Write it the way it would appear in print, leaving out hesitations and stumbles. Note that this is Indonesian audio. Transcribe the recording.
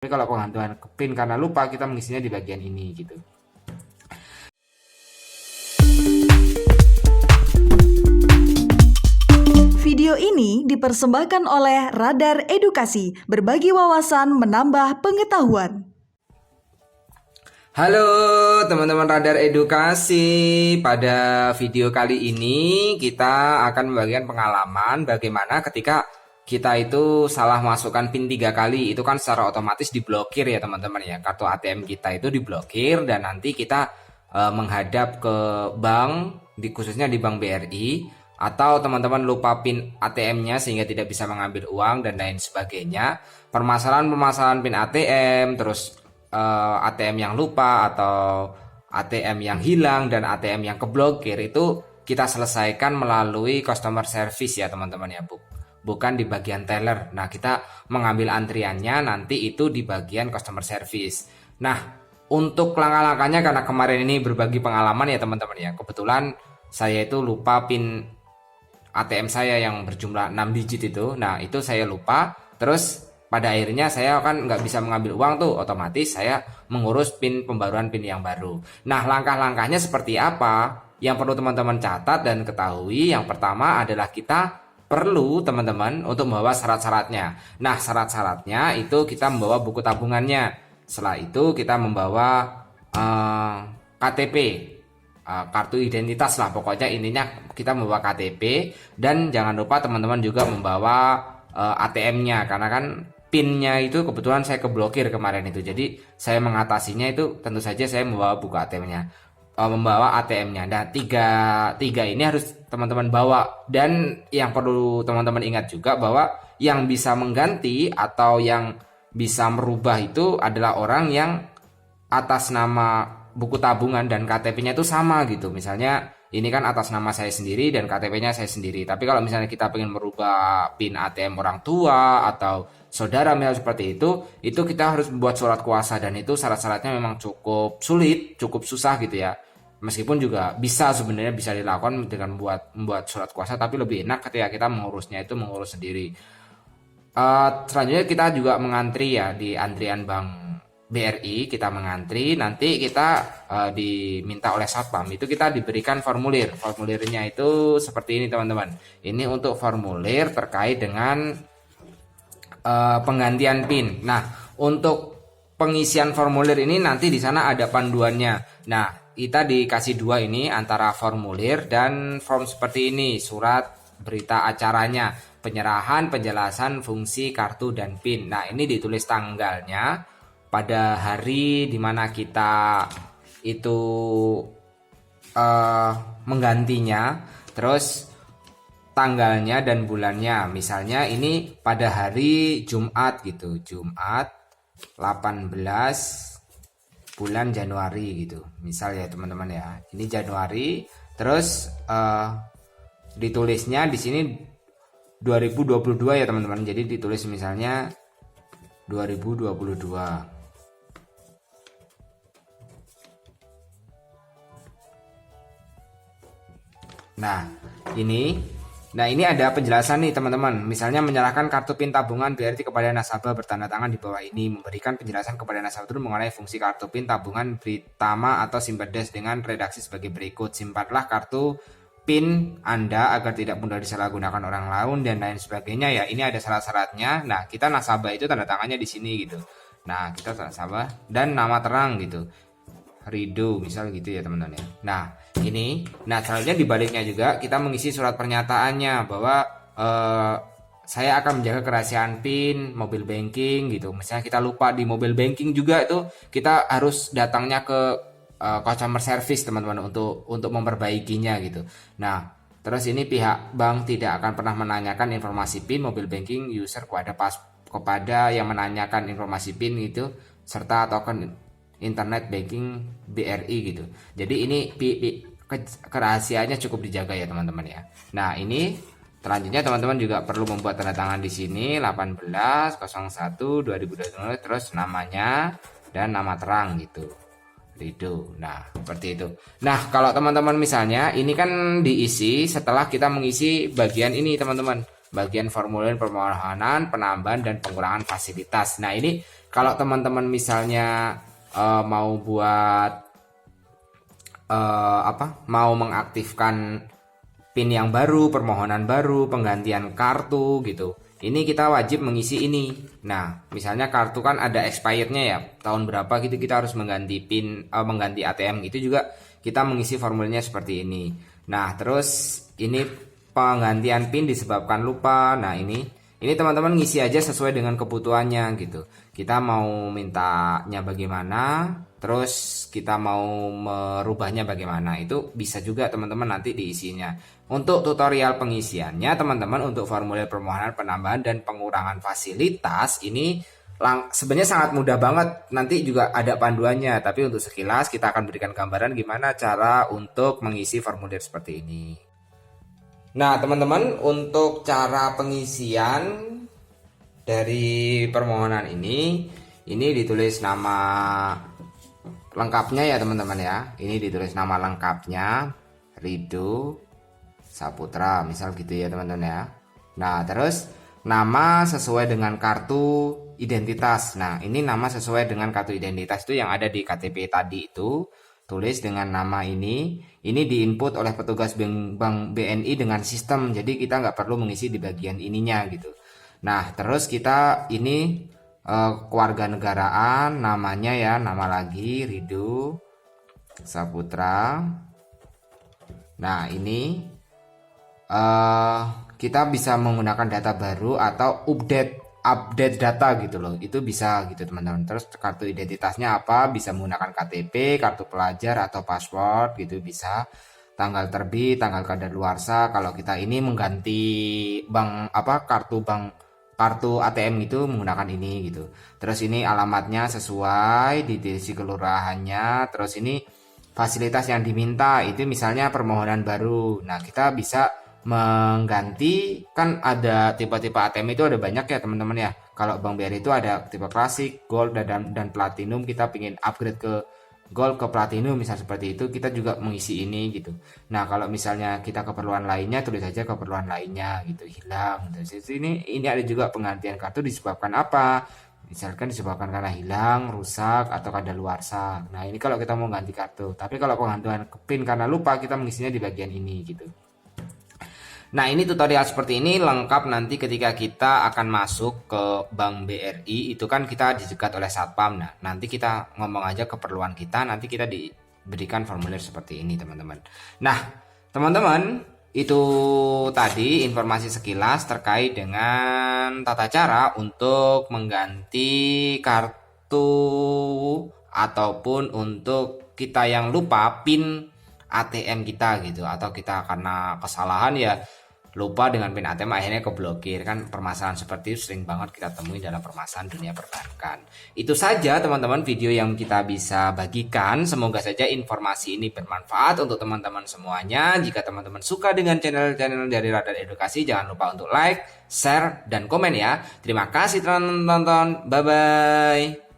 Tapi kalau penggantian PIN karena lupa, kita mengisinya di bagian ini gitu. Video ini dipersembahkan oleh Radar Edukasi, berbagi wawasan menambah pengetahuan. Halo teman-teman Radar Edukasi. Pada video kali ini kita akan membagikan pengalaman bagaimana ketika kita itu salah masukkan PIN 3 kali. Itu kan secara otomatis diblokir ya teman-teman ya. Kartu ATM kita itu diblokir dan nanti kita menghadap ke bank, khususnya di Bank BRI, atau teman-teman lupa PIN ATM-nya sehingga tidak bisa mengambil uang dan lain sebagainya. Permasalahan-permasalahan PIN ATM, terus ATM yang lupa atau ATM yang hilang dan ATM yang keblokir itu kita selesaikan melalui customer service ya teman-teman ya, bukan di bagian teller. Nah, kita mengambil antriannya nanti itu di bagian customer service. Nah, untuk langkah-langkahnya karena kemarin ini berbagi pengalaman ya teman-teman ya. Kebetulan saya itu lupa PIN ATM saya yang berjumlah 6 digit itu. Nah, itu saya lupa. Terus pada akhirnya saya kan nggak bisa mengambil uang tuh, otomatis saya mengurus PIN pembaruan PIN yang baru. Nah, langkah-langkahnya seperti apa? Yang perlu teman-teman catat dan ketahui, yang pertama adalah kita perlu teman-teman untuk membawa syarat-syaratnya. Nah, syarat-syaratnya itu kita membawa buku tabungannya. Setelah itu kita membawa KTP, kartu identitas lah, pokoknya ininya kita membawa KTP. Dan jangan lupa teman-teman juga membawa ATM-nya, karena kan PIN-nya itu kebetulan saya keblokir kemarin itu. Jadi saya mengatasinya itu tentu saja saya membawa buku ATM-nya, membawa ATM-nya. Dan tiga ini harus teman-teman bawa. Dan yang perlu teman-teman ingat juga bahwa yang bisa mengganti atau yang bisa merubah itu adalah orang yang atas nama buku tabungan dan KTP-nya itu sama gitu. Misalnya ini kan atas nama saya sendiri dan KTP-nya saya sendiri. Tapi kalau misalnya kita pengen merubah PIN ATM orang tua atau saudara misalnya seperti itu kita harus membuat surat kuasa, dan itu syarat-syaratnya memang cukup sulit, cukup susah gitu ya. Meskipun juga sebenarnya bisa dilakukan dengan membuat surat kuasa, tapi lebih enak ketika kita mengurusnya itu mengurus sendiri. Selanjutnya kita juga mengantri ya di antrian Bank BRI, kita mengantri, nanti kita diminta oleh satpam itu kita diberikan formulirnya itu seperti ini teman-teman. Ini untuk formulir terkait dengan penggantian PIN. Nah, untuk pengisian formulir ini nanti di sana ada panduannya. Nah, kita dikasih dua ini antara formulir dan form seperti ini, surat berita acaranya, penyerahan penjelasan fungsi kartu dan PIN. Nah, ini ditulis tanggalnya pada hari dimana kita itu menggantinya, terus tanggalnya dan bulannya. Misalnya ini pada hari Jumat gitu, Jumat 18 bulan Januari gitu. Misal ya teman-teman ya, ini Januari, terus ditulisnya di sini 2022 ya teman-teman. Jadi ditulis misalnya 2022. Nah, ini ada penjelasan nih teman-teman. Misalnya menyerahkan kartu PIN tabungan BRI kepada nasabah bertanda tangan di bawah ini. Memberikan penjelasan kepada nasabah itu mengenai fungsi kartu PIN tabungan Britama atau Simpedes dengan redaksi sebagai berikut. Simpanlah kartu PIN Anda agar tidak mudah disalahgunakan orang lain dan lain sebagainya ya. Ini ada syarat-syaratnya. Nah, kita nasabah itu tanda tangannya di sini gitu. Nah, kita nasabah dan nama terang gitu, Rido misal gitu ya teman-teman ya. Nah selanjutnya dibaliknya juga kita mengisi surat pernyataannya bahwa saya akan menjaga kerahasiaan PIN mobil banking gitu. Misalnya kita lupa di mobil banking juga, itu kita harus datangnya ke customer service teman-teman untuk memperbaikinya gitu. Nah, terus ini pihak bank tidak akan pernah menanyakan informasi PIN mobil banking user kepada yang menanyakan informasi PIN itu serta token internet banking BRI gitu. Jadi ini kerahasiaannya cukup dijaga ya teman-teman ya. Nah, ini selanjutnya teman-teman juga perlu membuat tanda tangan di sini 18/01/2020, terus namanya dan nama terang gitu, Rido. Nah, seperti itu. Nah, kalau teman-teman misalnya ini kan diisi setelah kita mengisi bagian ini teman-teman, bagian formulir permohonan penambahan dan pengurangan fasilitas. Nah, ini Kalau teman-teman misalnya mau buat mau mengaktifkan PIN yang baru, permohonan baru, penggantian kartu gitu. Ini kita wajib mengisi ini. Nah, misalnya kartu kan ada expirednya ya, tahun berapa gitu kita harus mengganti PIN, mengganti ATM gitu juga kita mengisi formulirnya seperti ini. Nah, terus ini penggantian PIN disebabkan lupa. Nah, ini teman-teman ngisi aja sesuai dengan kebutuhannya gitu. Kita mau mintanya bagaimana, terus kita mau merubahnya bagaimana, itu bisa juga teman-teman nanti diisinya. Untuk tutorial pengisiannya teman-teman, untuk formulir permohonan penambahan dan pengurangan fasilitas ini sebenarnya sangat mudah banget. Nanti juga ada panduannya, tapi untuk sekilas kita akan berikan gambaran gimana cara untuk mengisi formulir seperti ini. Nah teman-teman, untuk cara pengisian dari permohonan ini ditulis nama lengkapnya ya teman-teman ya. Ini ditulis nama lengkapnya Ridho Saputra, misal gitu ya teman-teman ya. Nah terus nama sesuai dengan kartu identitas. Nah ini nama sesuai dengan kartu identitas itu yang ada di KTP tadi itu. Tulis dengan nama ini diinput oleh petugas bank BNI dengan sistem, jadi kita nggak perlu mengisi di bagian ininya gitu. Nah terus kita ini kewarganegaraan, namanya ya, nama lagi Ridho Saputra. Nah ini kita bisa menggunakan data baru atau update data gitu loh, itu bisa gitu teman-teman. Terus kartu identitasnya apa, bisa menggunakan KTP, kartu pelajar atau paspor gitu bisa. Tanggal terbit, tanggal kadaluarsa kalau kita ini mengganti kartu ATM itu menggunakan ini gitu. Terus ini alamatnya sesuai di desi kelurahannya. Terus ini fasilitas yang diminta itu misalnya permohonan baru. Nah kita bisa mengganti, kan ada tipe-tipe ATM itu ada banyak ya teman-teman ya. Kalau Bank BRI itu ada tipe klasik, gold dan platinum. Kita ingin upgrade ke gold ke platinum misal seperti itu, kita juga mengisi ini gitu. Nah kalau misalnya kita keperluan lainnya, tulis saja keperluan lainnya gitu, hilang. Terus ini ada juga penggantian kartu disebabkan apa, misalkan disebabkan karena hilang, rusak, atau kadaluarsa. Nah ini kalau kita mau ganti kartu. Tapi kalau penggantian PIN karena lupa, kita mengisinya di bagian ini gitu. Nah ini tutorial seperti ini lengkap nanti ketika kita akan masuk ke Bank BRI, itu kan kita dicegat oleh Satpam. Nah nanti kita ngomong aja keperluan kita, nanti kita diberikan formulir seperti ini teman-teman. Nah teman-teman, itu tadi informasi sekilas terkait dengan tata cara untuk mengganti kartu ataupun untuk kita yang lupa PIN ATM kita gitu, atau kita karena kesalahan ya lupa dengan PIN ATM akhirnya keblokir. Kan permasalahan seperti itu sering banget kita temui dalam permasalahan dunia perbankan. Itu saja teman-teman video yang kita bisa bagikan. Semoga saja informasi ini bermanfaat untuk teman-teman semuanya. Jika teman-teman suka dengan channel-channel dari Radar Edukasi, jangan lupa untuk like, share, dan komen ya. Terima kasih telah menonton. Bye-bye.